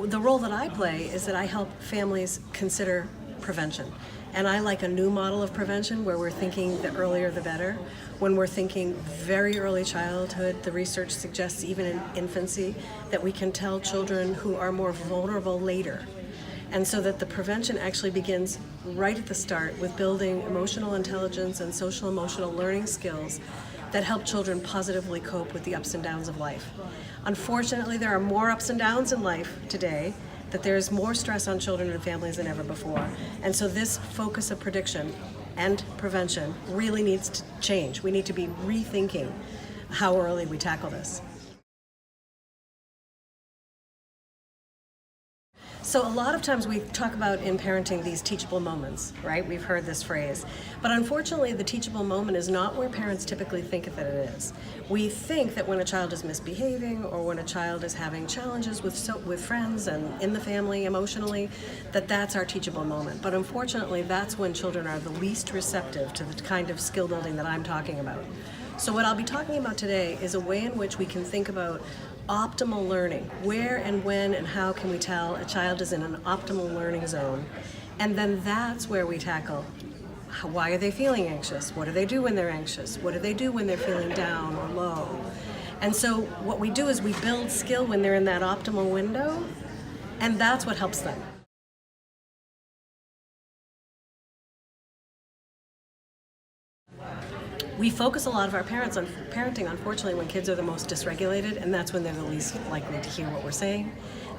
the role that I play is that I help families consider prevention. And I like a new model of prevention where we're thinking the earlier the better. When we're thinking very early childhood, the research suggests even in infancy that we can tell children who are more vulnerable later. And so that the prevention actually begins right at the start with building emotional intelligence and social emotional learning skills that help children positively cope with the ups and downs of life. Unfortunately, there are more ups and downs in life today, that there's more stress on children and families than ever before. And so this focus of prediction and prevention really needs to change. We need to be rethinking how early we tackle this. So a lot of times we talk about in parenting these teachable moments, right? We've heard this phrase. But unfortunately, the teachable moment is not where parents typically think that it is. We think that when a child is misbehaving or when a child is having challenges with friends and in the family emotionally, that's our teachable moment. But unfortunately, that's when children are the least receptive to the kind of skill building that I'm talking about. So what I'll be talking about today is a way in which we can think about optimal learning. Where and when and how can we tell a child is in an optimal learning zone? And then that's where we tackle why are they feeling anxious? What do they do when they're anxious? What do they do when they're feeling down or low? And so what we do is we build skill when they're in that optimal window, and that's what helps them. We focus a lot of our parents on parenting, unfortunately, when kids are the most dysregulated, and that's when they're the least likely to hear what we're saying.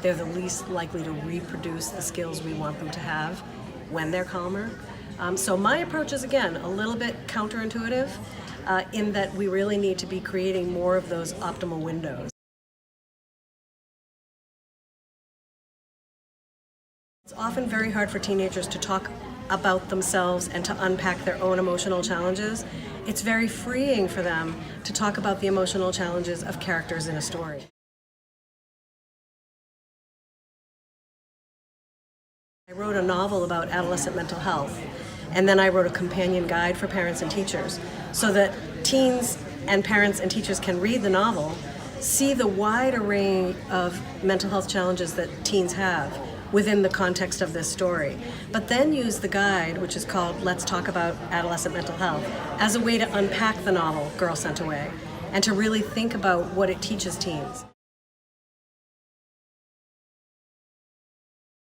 They're the least likely to reproduce the skills we want them to have when they're calmer. So my approach is, again, a little bit counterintuitive in that we really need to be creating more of those optimal windows. It's often very hard for teenagers to talk about themselves and to unpack their own emotional challenges. It's very freeing for them to talk about the emotional challenges of characters in a story. I wrote a novel about adolescent mental health, and then I wrote a companion guide for parents and teachers so that teens and parents and teachers can read the novel, see the wide array of mental health challenges that teens have within the context of this story, but then use the guide, which is called Let's Talk About Adolescent Mental Health, as a way to unpack the novel Girl Sent Away and to really think about what it teaches teens.